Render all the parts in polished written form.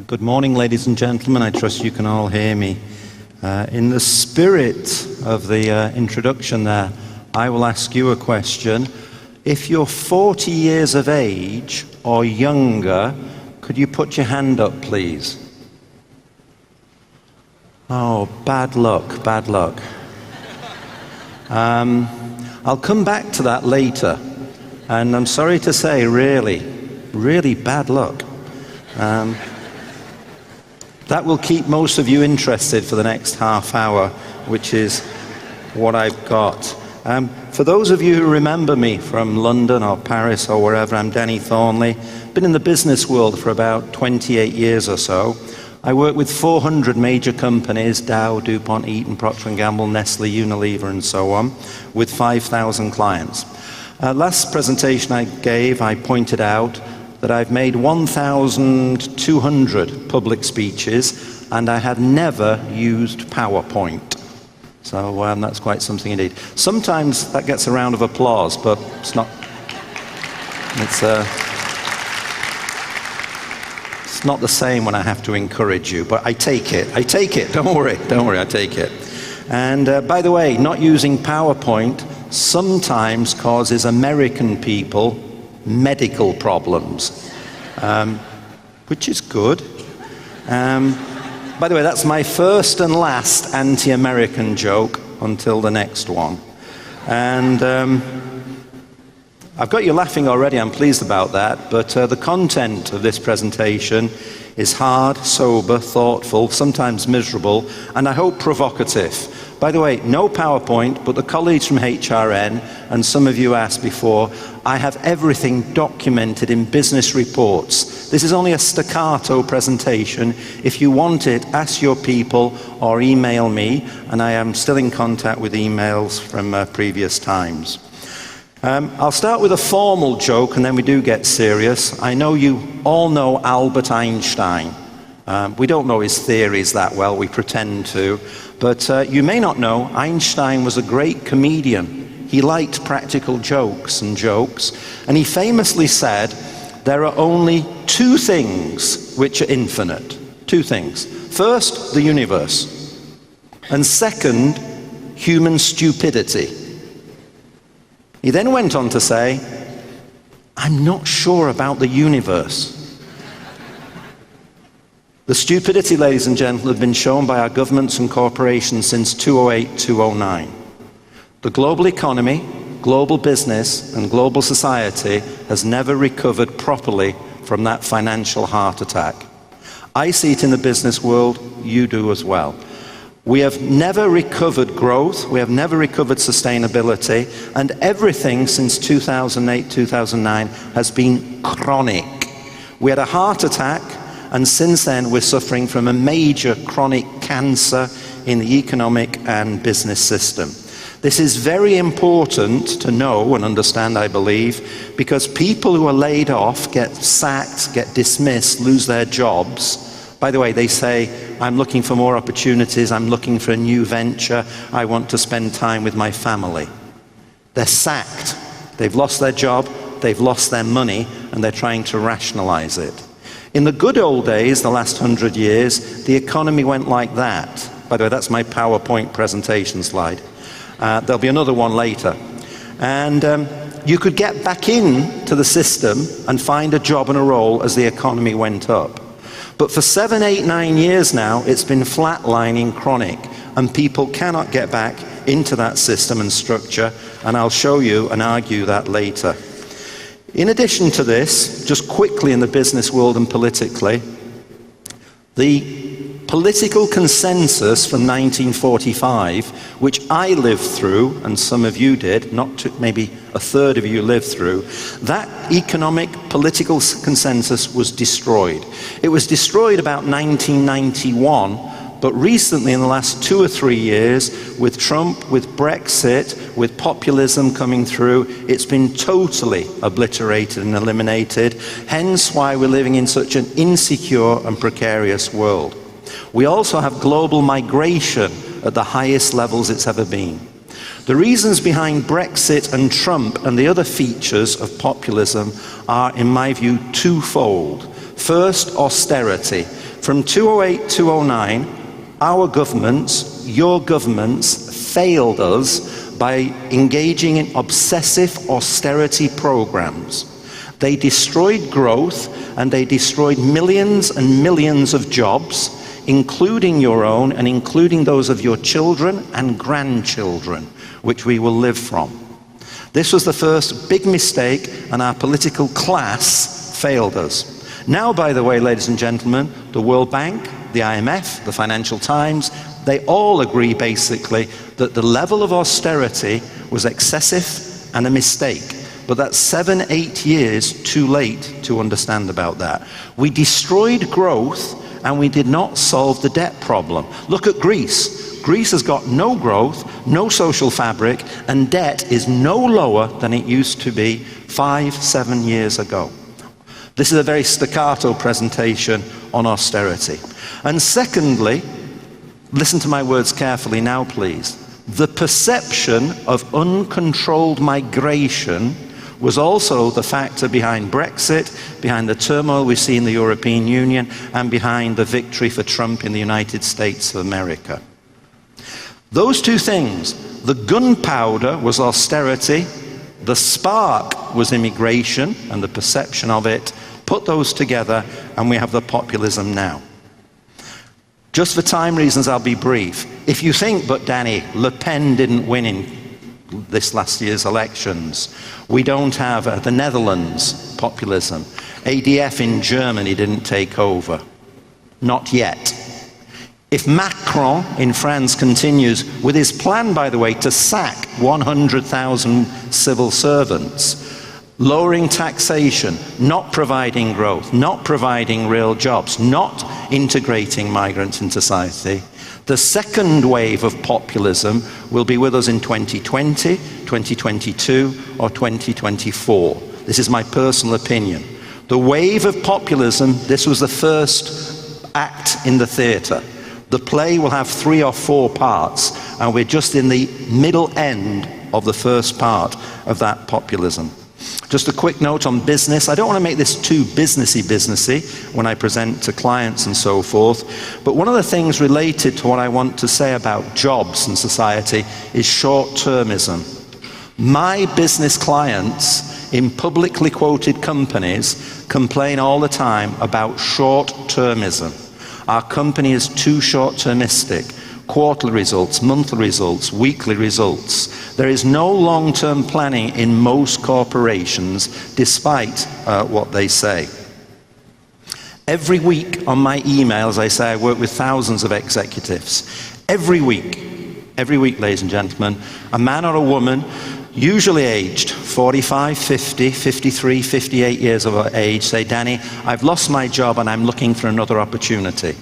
Good morning, ladies and gentlemen. I trust you can all hear me. In the spirit of the introduction there, I will ask you a question. If you're 40 years of age or younger, could you put your hand up, please? Oh, bad luck, bad luck. I'll come back to that later. And I'm sorry to say, really bad luck. That will keep most of you interested for the next half hour, which is what I've got. For those of you who remember me from London or Paris or wherever, I'm Danny Thorniley. Been in the business world for about 28 years or so. I work with 400 major companies, Dow, DuPont, Eaton, Procter & Gamble, Nestle, Unilever, and so on, with 5,000 clients. Last presentation I gave, I pointed out that I've made 1,200 public speeches, and I had never used PowerPoint. So that's quite something indeed. Sometimes that gets a round of applause, but it's not the same when I have to encourage you, but I take it, don't worry, I take it. And by the way, not using PowerPoint sometimes causes American people medical problems, which is good. By the way, that's my first and last anti-American joke until the next one. And I've got you laughing already, I'm pleased about that, but the content of this presentation is hard, sober, thoughtful, sometimes miserable, and I hope provocative. By the way, no PowerPoint, but the colleagues from HRN, and some of you asked before, I have everything documented in business reports. This is only a staccato presentation. If you want it, ask your people or email me, and I am still in contact with emails from previous times. I'll start with a formal joke, and then we do get serious. I know you all know Albert Einstein. We don't know his theories that well, we pretend to. But you may not know, Einstein was a great comedian. He liked practical jokes, and he famously said, there are only two things which are infinite. Two things. First, the universe. And second, human stupidity. He then went on to say, I'm not sure about the universe. The stupidity, ladies and gentlemen, have been shown by our governments and corporations since 2008, 2009. The global economy, global business, and global society has never recovered properly from that financial heart attack. I see it in the business world, you do as well. We have never recovered growth, we have never recovered sustainability, and everything since 2008, 2009 has been chronic. We had a heart attack, and since then we're suffering from a major chronic cancer in the economic and business system. This is very important to know and understand, I believe, because people who are laid off, get sacked, get dismissed, lose their jobs. By the way, they say, I'm looking for more opportunities, I'm looking for a new venture, I want to spend time with my family. They're sacked. They've lost their job, they've lost their money, and they're trying to rationalize it. In the good old days, the last 100 years, the economy went like that. By the way, that's my PowerPoint presentation slide. There'll be another one later. And you could get back into the system and find a job and a role as the economy went up. But for 7, 8, 9 years now, it's been flatlining, chronic, and people cannot get back into that system and structure, and I'll show you and argue that later. In addition to this, just quickly in the business world and politically, the political consensus from 1945, which I lived through, and some of you did, maybe a third of you lived through, that economic political consensus was destroyed. It was destroyed about 1991, but recently in the last 2 or 3 years, with Trump, with Brexit, with populism coming through, it's been totally obliterated and eliminated, hence why we're living in such an insecure and precarious world. We also have global migration at the highest levels it's ever been. The reasons behind Brexit and Trump and the other features of populism are, in my view, twofold. First, austerity. From 2008-2009, our governments, your governments, failed us by engaging in obsessive austerity programs. They destroyed growth and they destroyed millions and millions of jobs, including your own and including those of your children and grandchildren, which we will live from. This was the first big mistake, and our political class failed us. Now, by the way, ladies and gentlemen, the World Bank, the IMF, the Financial Times, they all agree basically that the level of austerity was excessive and a mistake. But that's 7-8 years too late to understand about that. We destroyed growth and we did not solve the debt problem. Look at Greece. Greece has got no growth, no social fabric, and debt is no lower than it used to be 5-7 years ago. This is a very staccato presentation on austerity. And secondly, listen to my words carefully now, please. The perception of uncontrolled migration was also the factor behind Brexit, behind the turmoil we see in the European Union, and behind the victory for Trump in the United States of America. Those two things, the gunpowder was austerity, the spark was immigration and the perception of it. Put those together and we have the populism now. Just for time reasons, I'll be brief. If you think, but Danny, Le Pen didn't win in this last year's elections. We don't have the Netherlands populism. ADF in Germany didn't take over. Not yet. If Macron in France continues with his plan, by the way, to sack 100,000 civil servants, lowering taxation, not providing growth, not providing real jobs, not integrating migrants in society, the second wave of populism will be with us in 2020, 2022, or 2024. This is my personal opinion. The wave of populism, this was the first act in the theatre. The play will have 3 or 4 parts, and we're just in the middle end of the first part of that populism. Just a quick note on business. I don't want to make this too businessy when I present to clients and so forth, but one of the things related to what I want to say about jobs and society is short-termism. My business clients in publicly quoted companies complain all the time about short-termism. Our company is too short-termistic. Quarterly results, monthly results, weekly results. There is no long-term planning in most corporations, despite what they say. Every week on my emails, I say I work with thousands of executives. Every week, ladies and gentlemen, a man or a woman, usually aged 45, 50, 53, 58 years of age, say, Danny, I've lost my job and I'm looking for another opportunity.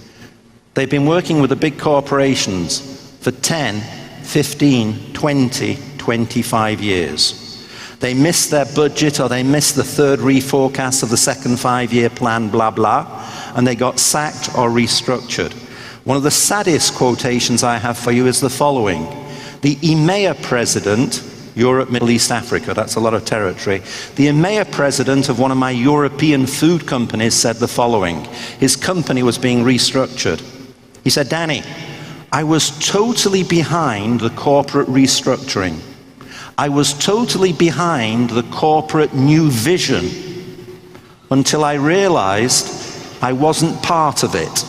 They've been working with the big corporations for 10, 15, 20, 25 years. They missed their budget or they missed the third reforecast of the second 5-year plan, blah, blah, and they got sacked or restructured. One of the saddest quotations I have for you is the following. The EMEA president, Europe, Middle East, Africa, that's a lot of territory. The EMEA president of one of my European food companies said the following. His company was being restructured. He said, Danny, I was totally behind the corporate restructuring. I was totally behind the corporate new vision until I realized I wasn't part of it.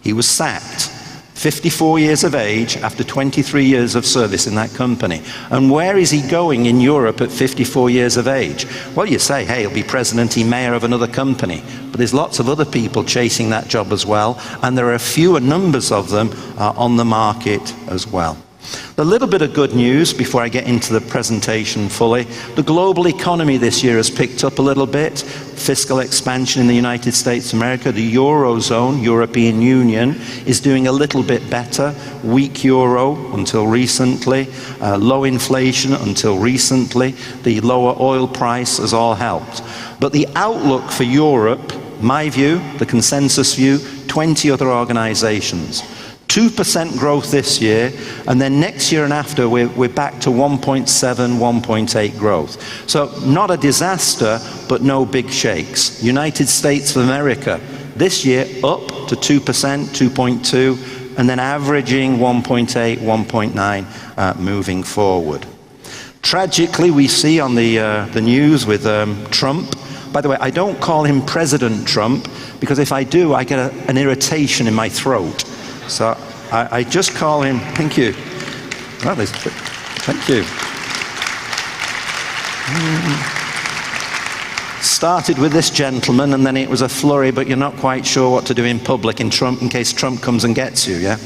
He was sacked. 54 years of age after 23 years of service in that company. And where is he going in Europe at 54 years of age? Well, you say, hey, he'll be president and mayor of another company. But there's lots of other people chasing that job as well, and there are fewer numbers of them on the market as well. A little bit of good news before I get into the presentation fully. The global economy this year has picked up a little bit. Fiscal expansion in the United States of America, the Eurozone, European Union, is doing a little bit better. Weak euro until recently, low inflation until recently. The lower oil price has all helped. But the outlook for Europe my view, the consensus view, 20 other organizations. 2% growth this year, and then next year and after we're back to 1.7, 1.8 growth. So not a disaster, but no big shakes. United States of America, this year up to 2%, 2.2, and then averaging 1.8, 1.9 moving forward. Tragically, we see on the news with Trump. By the way, I don't call him President Trump, because if I do, I get an irritation in my throat. So I just call him, thank you. Well, thank you. Started with this gentleman, and then it was a flurry, but you're not quite sure what to do in public in case Trump comes and gets you, yeah?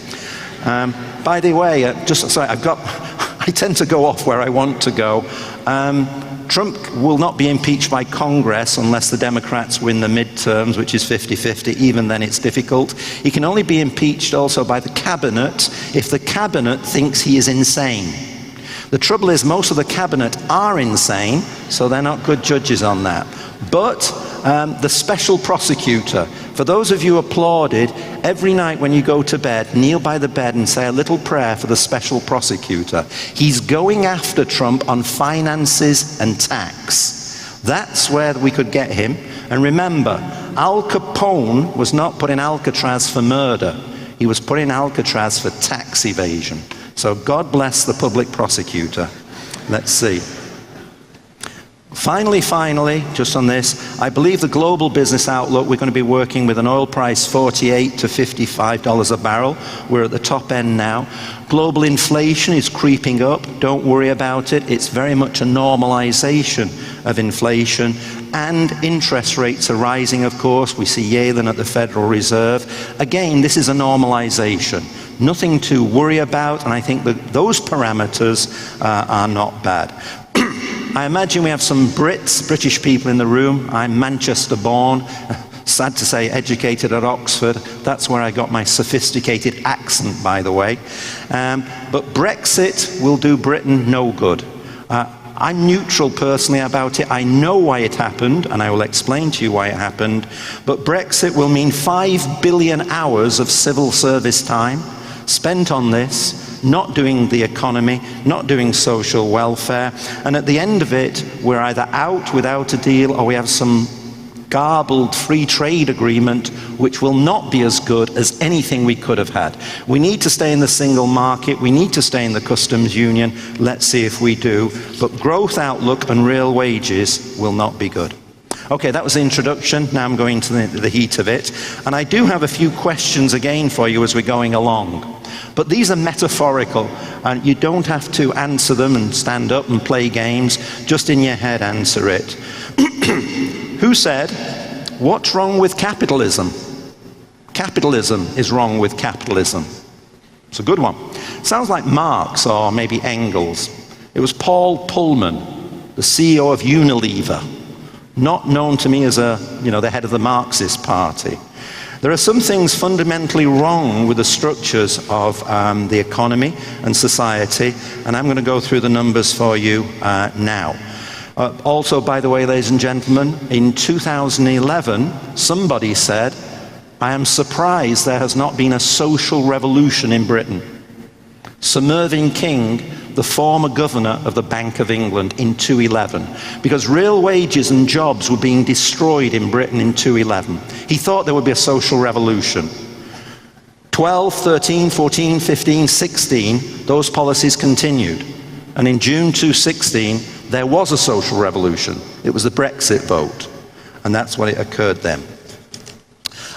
By the way, I tend to go off where I want to go. Trump will not be impeached by Congress unless the Democrats win the midterms, which is 50-50. Even then it's difficult. He can only be impeached also by the cabinet if the cabinet thinks he is insane. The trouble is most of the cabinet are insane, so they're not good judges on that. But the special prosecutor, for those of you who applauded, every night when you go to bed, kneel by the bed and say a little prayer for the special prosecutor. He's going after Trump on finances and tax. That's where we could get him. And remember, Al Capone was not put in Alcatraz for murder. He was put in Alcatraz for tax evasion. So God bless the public prosecutor. Let's see. Finally, just on this, I believe the global business outlook, we're going to be working with an oil price $48 to $55 a barrel. We're at the top end now. Global inflation is creeping up. Don't worry about it. It's very much a normalization of inflation. And interest rates are rising, of course. We see Yellen at the Federal Reserve. Again, this is a normalization. Nothing to worry about, and I think that those parameters are not bad. I imagine we have some British people in the room. I'm Manchester born, sad to say educated at Oxford. That's where I got my sophisticated accent, by the way. But Brexit will do Britain no good. I'm neutral personally about it. I know why it happened, and I will explain to you why it happened. But Brexit will mean 5 billion hours of civil service time spent on this, not doing the economy, not doing social welfare, and at the end of it, we're either out without a deal or we have some garbled free trade agreement which will not be as good as anything we could have had. We need to stay in the single market, we need to stay in the customs union, let's see if we do, but growth outlook and real wages will not be good. Okay, that was the introduction. Now I'm going to the heat of it. And I do have a few questions again for you as we're going along. But these are metaphorical, and you don't have to answer them and stand up and play games. Just in your head answer it. Who said, what's wrong with capitalism? Capitalism is wrong with capitalism. It's a good one. Sounds like Marx or maybe Engels. It was Paul Pullman, the CEO of Unilever. Not known to me as the head of the Marxist party. There are some things fundamentally wrong with the structures of the economy and society, and I'm going to go through the numbers for you now. Also, by the way, ladies and gentlemen, in 2011, somebody said, I am surprised there has not been a social revolution in Britain. Sir Mervyn King, the former governor of the Bank of England in 2011, because real wages and jobs were being destroyed in Britain in 2011. He thought there would be a social revolution. 12, 13, 14, 15, 16, those policies continued. And in June 2016, there was a social revolution. It was the Brexit vote. And that's what it occurred then.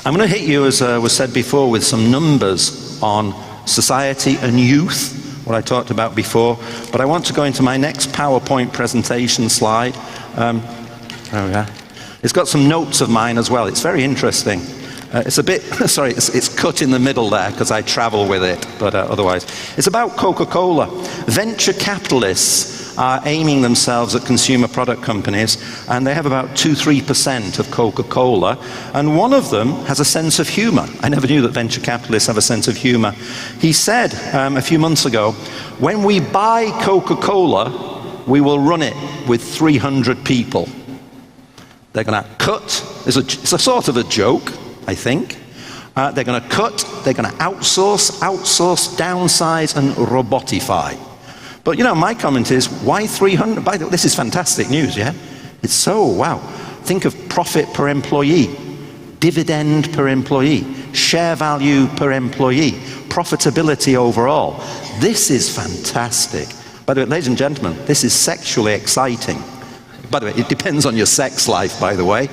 I'm going to hit you, as was said before, with some numbers on society and youth, what I talked about before, but I want to go into my next PowerPoint presentation slide. It's got some notes of mine as well. It's very interesting. It's a bit, sorry, it's cut in the middle there because I travel with it, but otherwise. It's about Coca-Cola. Venture capitalists are aiming themselves at consumer product companies, and they have about 2-3% of Coca-Cola, and one of them has a sense of humor. I never knew that venture capitalists have a sense of humor. He said a few months ago, when we buy Coca-Cola, we will run it with 300 people. They're going to cut. It's a sort of a joke, I think. They're going to cut, they're going to outsource, downsize, and robotify. But my comment is, why 300? By the way, this is fantastic news, yeah? It's so, wow. Think of profit per employee, dividend per employee, share value per employee, profitability overall. This is fantastic. By the way, ladies and gentlemen, this is sexually exciting. By the way, it depends on your sex life, by the way.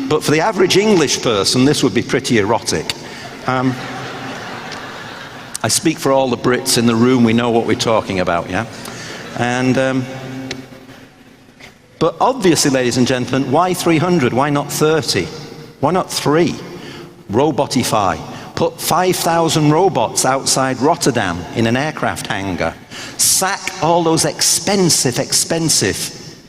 But for the average English person, this would be pretty erotic. I speak for all the Brits in the room, we know what we're talking about, yeah? But obviously, ladies and gentlemen, why 300? Why not 30? Why not 3? Robotify. Put 5,000 robots outside Rotterdam in an aircraft hangar. Sack all those expensive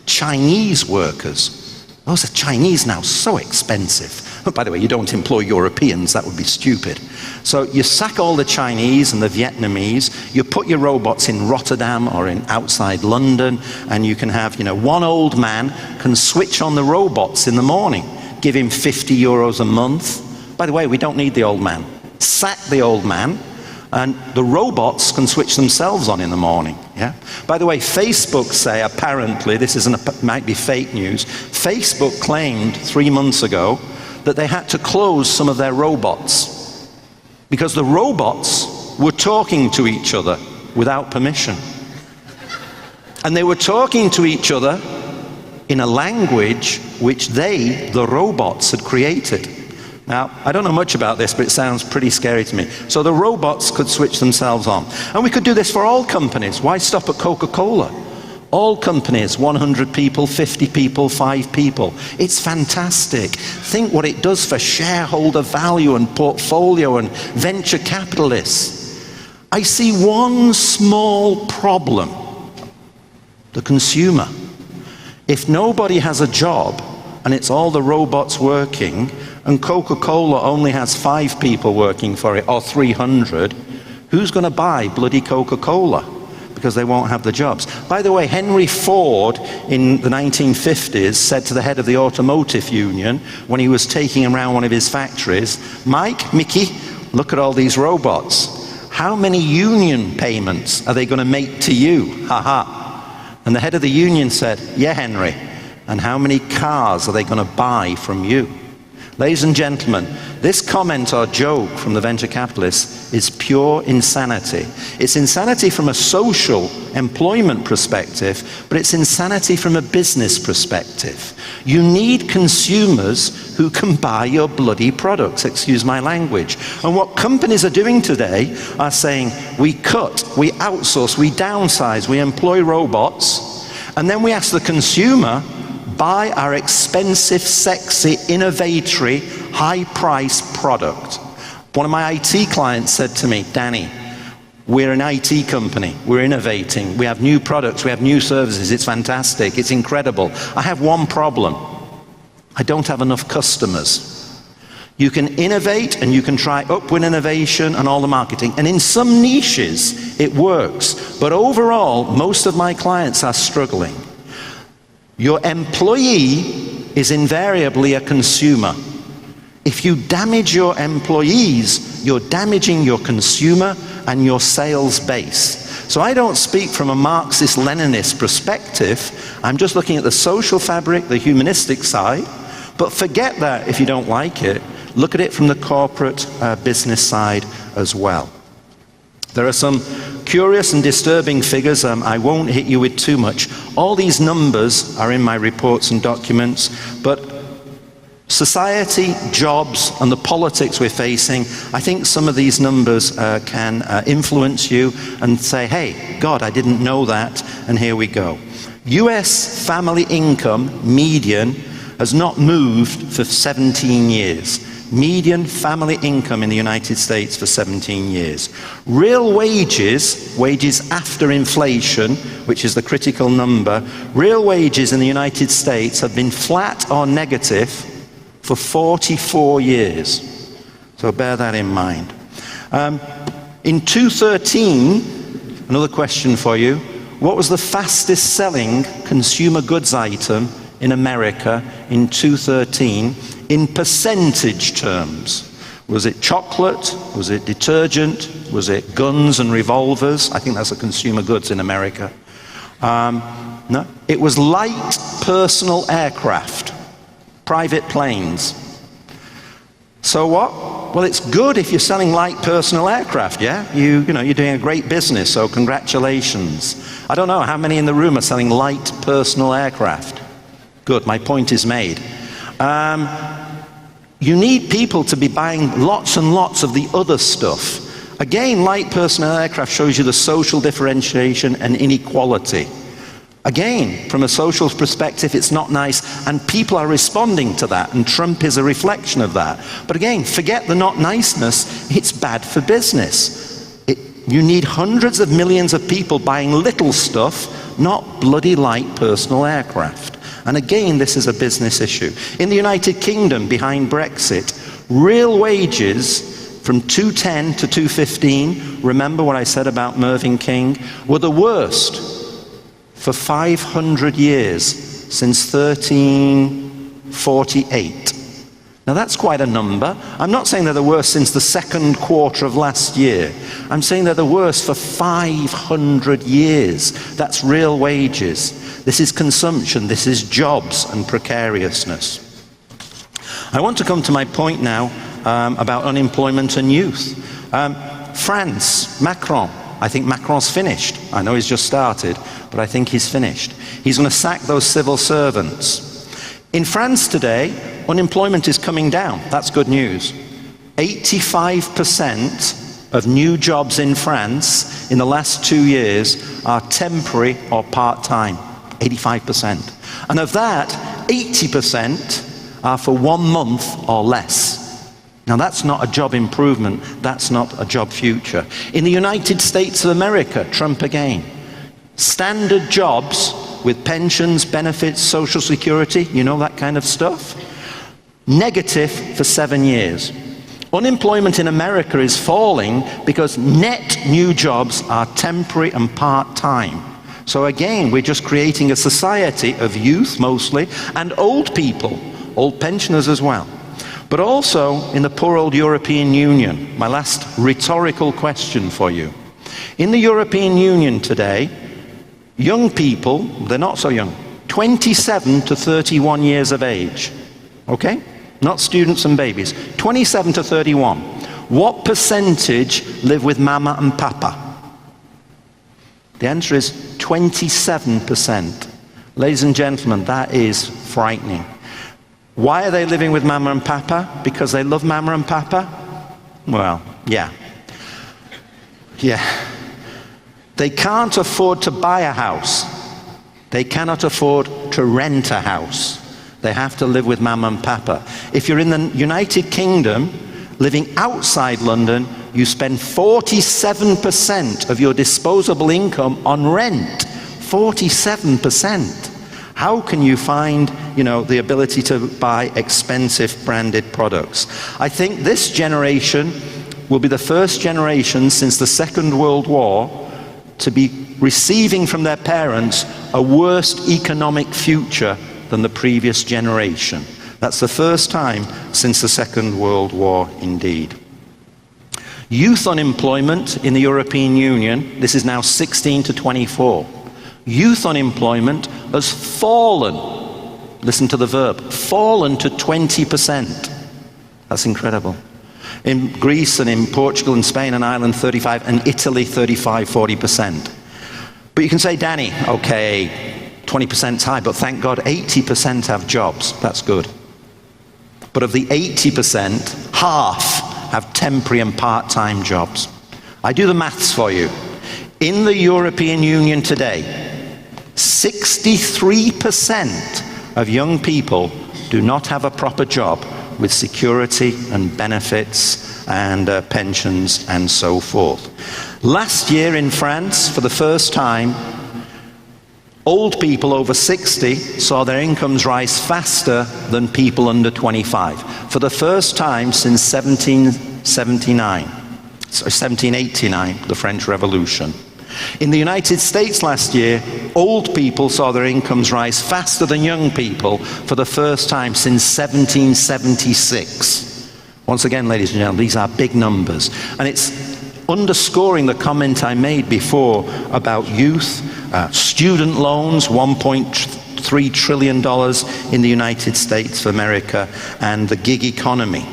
Chinese workers. Those are Chinese now, so expensive. But by the way, you don't employ Europeans, that would be stupid. So you sack all the Chinese and the Vietnamese, you put your robots in Rotterdam or in outside London, and you can have, one old man can switch on the robots in the morning. Give him 50 euros a month. By the way, we don't need the old man. Sack the old man, and the robots can switch themselves on in the morning. Yeah. By the way, Facebook say, apparently, might be fake news, Facebook claimed 3 months ago that they had to close some of their robots because the robots were talking to each other without permission. And they were talking to each other in a language which they, the robots, had created. Now, I don't know much about this, but it sounds pretty scary to me. So the robots could switch themselves on. And we could do this for all companies. Why stop at Coca-Cola? All companies, 100 people, 50 people, 5 people. It's fantastic. Think what it does for shareholder value and portfolio and venture capitalists. I see one small problem. The consumer. If nobody has a job and it's all the robots working, and Coca-Cola only has 5 people working for it, or 300, who's going to buy bloody Coca-Cola? Because they won't have the jobs. By the way, Henry Ford in the 1950s said to the head of the automotive union, when he was taking around one of his factories, Mickey, look at all these robots. How many union payments are they going to make to you? Ha ha. And the head of the union said, yeah, Henry. And how many cars are they going to buy from you? Ladies and gentlemen, this comment or joke from the venture capitalists is pure insanity. It's insanity from a social employment perspective, but it's insanity from a business perspective. You need consumers who can buy your bloody products, excuse my language. And what companies are doing today are saying, we cut, we outsource, we downsize, we employ robots, and then we ask the consumer, buy our expensive, sexy, innovatory, high-priced product. One of my IT clients said to me, Danny, we're an IT company, we're innovating, we have new products, we have new services, it's fantastic, it's incredible. I have one problem. I don't have enough customers. You can innovate and you can try upward innovation and all the marketing, and in some niches it works, but overall most of my clients are struggling. Your employee is invariably a consumer. If you damage your employees, you're damaging your consumer and your sales base. So I don't speak from a Marxist-Leninist perspective. I'm just looking at the social fabric, the humanistic side. But forget that if you don't like it. Look at it from the corporate business side as well. There are some curious and disturbing figures. I won't hit you with too much. All these numbers are in my reports and documents, but society, jobs, and the politics we're facing, I think some of these numbers can influence you and say, hey, God, I didn't know that, and here we go. US family income, median, has not moved for 17 years. Median family income in the United States for 17 years. Real wages, wages after inflation, which is the critical number, real wages in the United States have been flat or negative for 44 years. So bear that in mind. In 2013, another question for you, what was the fastest selling consumer goods item in America in 2013 in percentage terms? Was it chocolate? Was it detergent? Was it guns and revolvers? I think that's a consumer goods in America. No, it was light personal aircraft, private planes. So what? Well, it's good if you're selling light personal aircraft, yeah? You know, you're doing a great business, so congratulations. I don't know how many in the room are selling light personal aircraft. Good, my point is made. You need people to be buying lots and lots of the other stuff. Again, light personal aircraft shows you the social differentiation and inequality. Again, from a social perspective, it's not nice, and people are responding to that, and Trump is a reflection of that. But again, forget the not niceness, it's bad for business. You need hundreds of millions of people buying little stuff, not bloody light personal aircraft. And again, this is a business issue. In the United Kingdom, behind Brexit, real wages from 210 to 215, remember what I said about Mervyn King, were the worst for 500 years, since 1348. Now that's quite a number. I'm not saying they're the worst since the second quarter of last year. I'm saying they're the worst for 500 years. That's real wages. This is consumption, this is jobs and precariousness. I want to come to my point now about unemployment and youth. France, Macron. I think Macron's finished. I know he's just started, but I think he's finished. He's going to sack those civil servants. In France today, unemployment is coming down. That's good news. 85% of new jobs in France in the last 2 years are temporary or part-time. 85%. And of that, 80% are for 1 month or less. Now that's not a job improvement, that's not a job future. In the United States of America, Trump again, standard jobs with pensions, benefits, social security, you know, that kind of stuff, negative for 7 years. Unemployment in America is falling because net new jobs are temporary and part-time. So again, we're just creating a society of youth mostly, and old people, old pensioners as well. But also in the poor old European Union, my last rhetorical question for you. In the European Union today, young people, they're not so young, 27 to 31 years of age, okay? Not students and babies, 27 to 31. What percentage live with mama and papa? The answer is 27%. Ladies and gentlemen, that is frightening. Why are they living with mama and papa? Because they love mama and papa? Well, yeah. Yeah. They can't afford to buy a house. They cannot afford to rent a house. They have to live with mama and papa. If you're in the United Kingdom, living outside London, you spend 47% of your disposable income on rent. 47%. How can you find, you know, the ability to buy expensive branded products? I think this generation will be the first generation since the Second World War to be receiving from their parents a worse economic future than the previous generation. That's the first time since the Second World War, indeed. Youth unemployment in the European Union, this is now 16 to 24. Youth unemployment has fallen, listen to the verb, fallen to 20%. That's incredible. In Greece and in Portugal and Spain and Ireland, 35, and Italy, 35, 40%. But you can say, Danny, okay, 20% is high, but thank God 80% have jobs. That's good. But of the 80%, half have temporary and part-time jobs. I do the maths for you. In the European Union today, 63% of young people do not have a proper job with security and benefits and pensions and so forth. Last year in France, for the first time, old people over 60 saw their incomes rise faster than people under 25. For the first time since 1789, the French Revolution. In the United States last year, old people saw their incomes rise faster than young people for the first time since 1776. Once again, ladies and gentlemen, these are big numbers. And it's underscoring the comment I made before about youth, student loans, $1.3 trillion in the United States of America, and the gig economy.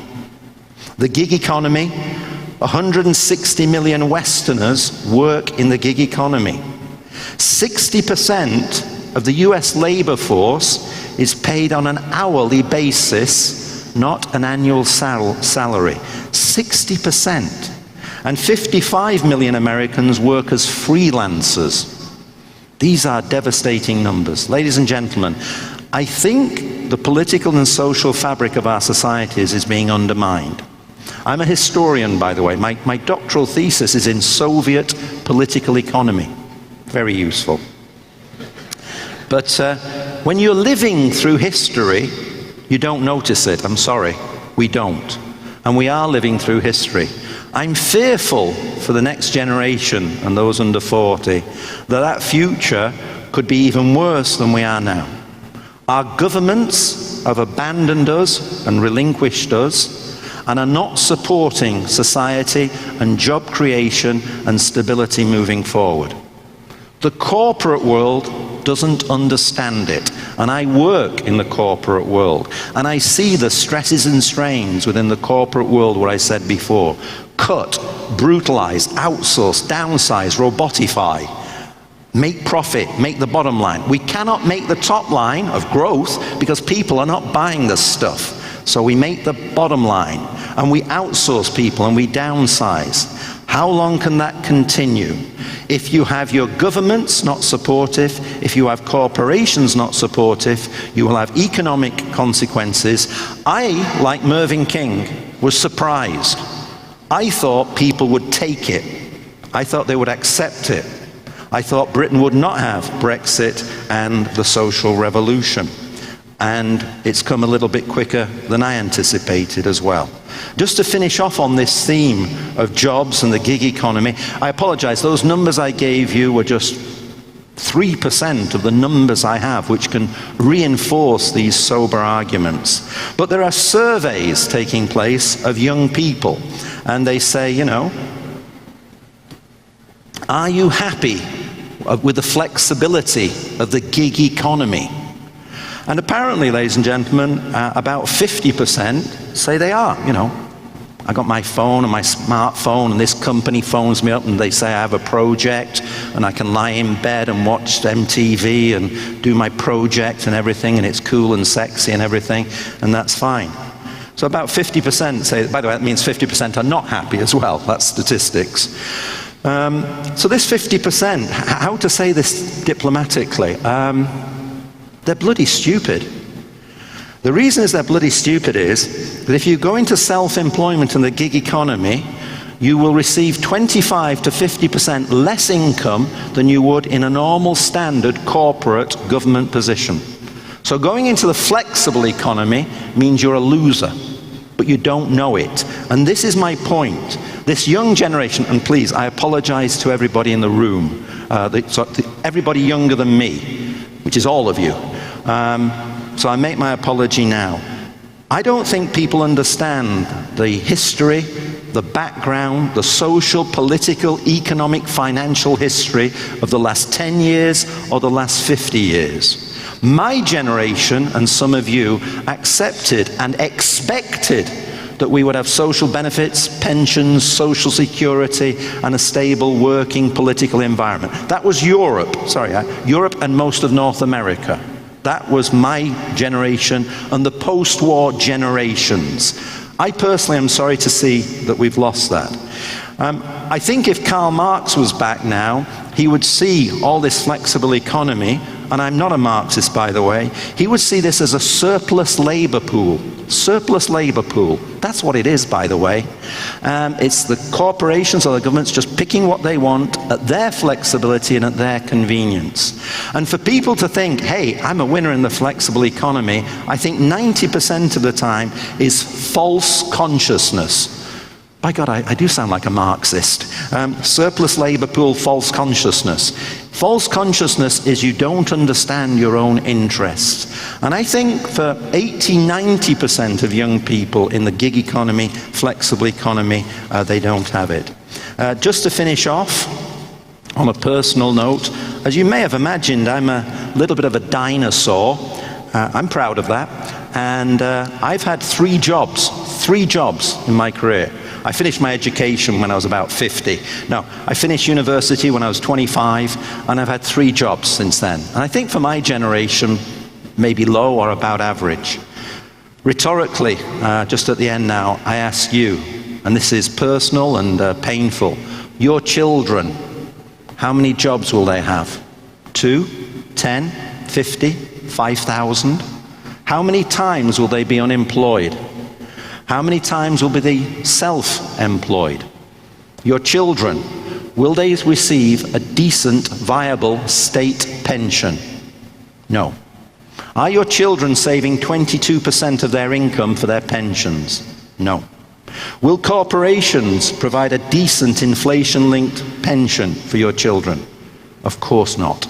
The gig economy, 160 million Westerners work in the gig economy. 60% of the US labor force is paid on an hourly basis, not an annual salary. 60%. And 55 million Americans work as freelancers. These are devastating numbers. Ladies and gentlemen, I think the political and social fabric of our societies is being undermined. I'm a historian, by the way. My doctoral thesis is in Soviet political economy. Very useful. But when you're living through history, you don't notice it. I'm sorry, we don't. And we are living through history. I'm fearful for the next generation and those under 40 that future could be even worse than we are now. Our governments have abandoned us and relinquished us and are not supporting society and job creation and stability moving forward. The corporate world doesn't understand it, and I work in the corporate world, and I see the stresses and strains within the corporate world, what I said before. Cut, brutalize, outsource, downsize, robotify, make profit, make the bottom line. We cannot make the top line of growth because people are not buying this stuff. So we make the bottom line, and we outsource people, and we downsize. How long can that continue? If you have your governments not supportive, if you have corporations not supportive, you will have economic consequences. I, like Mervyn King, was surprised. I thought people would take it. I thought they would accept it. I thought Britain would not have Brexit and the social revolution. And it's come a little bit quicker than I anticipated as well. Just to finish off on this theme of jobs and the gig economy, I apologize, those numbers I gave you were just 3% of the numbers I have, which can reinforce these sober arguments. But there are surveys taking place of young people, and they say, you know, are you happy with the flexibility of the gig economy? And apparently, ladies and gentlemen, about 50% say they are. You know, I got my phone and my smartphone, and this company phones me up and they say I have a project and I can lie in bed and watch MTV and do my project and everything, and it's cool and sexy and everything, and that's fine. So about 50% say, by the way, that means 50% are not happy as well. That's statistics. So this 50%, how to say this diplomatically? They're bloody stupid. The reason is they're bloody stupid is that if you go into self-employment in the gig economy, you will receive 25 to 50% less income than you would in a normal standard corporate government position. So going into the flexible economy means you're a loser, but you don't know it. And this is my point. This young generation, and please, I apologize to everybody in the room, everybody younger than me, which is all of you. So I make my apology now. I don't think people understand the history, the background, the social, political, economic, financial history of the last 10 years or the last 50 years. My generation, and some of you, accepted and expected that we would have social benefits, pensions, social security, and a stable working political environment. That was Europe, Europe and most of North America. That was my generation and the post-war generations. I personally am sorry to see that we've lost that. I think if Karl Marx was back now, he would see all this flexible economy, and I'm not a Marxist, by the way, he would see this as a surplus labor pool. Surplus labor pool. That's what it is, by the way. It's the corporations or the governments just picking what they want at their flexibility and at their convenience. And for people to think, hey, I'm a winner in the flexible economy, I think 90% of the time is false consciousness. By God, I do sound like a Marxist. Surplus labor pool, false consciousness. False consciousness is you don't understand your own interests. And I think for 80–90% of young people in the gig economy, flexible economy, they don't have it. Just to finish off, on a personal note, as you may have imagined, I'm a little bit of a dinosaur. I'm proud of that. And I've had 3 jobs in my career. I finished my education when I was about 50. No, I finished university when I was 25, and I've had 3 jobs since then. And I think for my generation, maybe low or about average. Rhetorically, just at the end now, I ask you, and this is personal and painful, your children, how many jobs will they have? 2, 10, 50, 5,000? How many times will they be unemployed? How many times will they self-employed? Your children, will they receive a decent, viable state pension? No. Are your children saving 22% of their income for their pensions? No. Will corporations provide a decent inflation-linked pension for your children? Of course not.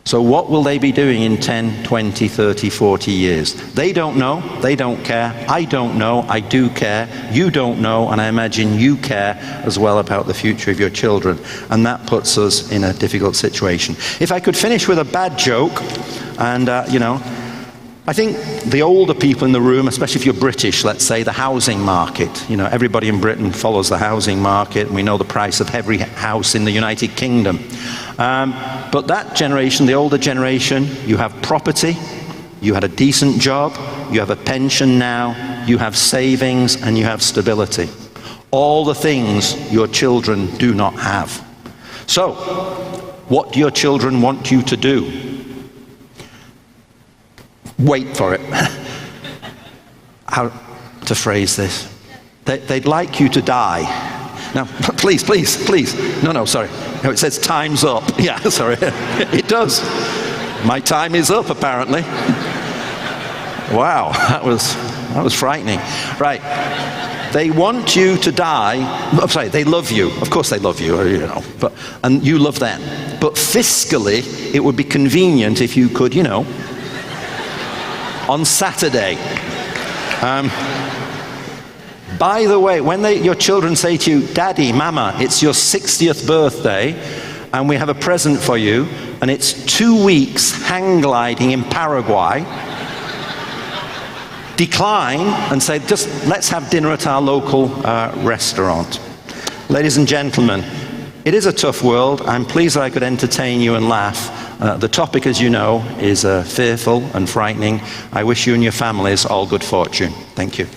So what will they be doing in 10, 20, 30, 40 years? They don't know, they don't care, I don't know, I do care, you don't know, and I imagine you care as well about the future of your children. And that puts us in a difficult situation. If I could finish with a bad joke, and I think the older people in the room, especially if you're British, let's say, the housing market. Everybody in Britain follows the housing market, and we know the price of every house in the United Kingdom. But that generation, the older generation, you have property, you had a decent job, you have a pension now, you have savings, and you have stability. All the things your children do not have. So, what do your children want you to do? Wait for it. How to phrase this? They'd like you to die. Now, please. No, sorry. No, it says time's up. Yeah, sorry. It does. My time is up, apparently. Wow, that was frightening. Right. They want you to die. I'm sorry, they love you. Of course they love you, and you love them. But fiscally, it would be convenient if you could, on Saturday. By the way, when your children say to you, Daddy, Mama, it's your 60th birthday, and we have a present for you, and it's 2 weeks hang gliding in Paraguay, decline and say, just let's have dinner at our local restaurant. Ladies and gentlemen, it is a tough world. I'm pleased that I could entertain you and laugh. The topic, as you know, is fearful and frightening. I wish you and your families all good fortune. Thank you.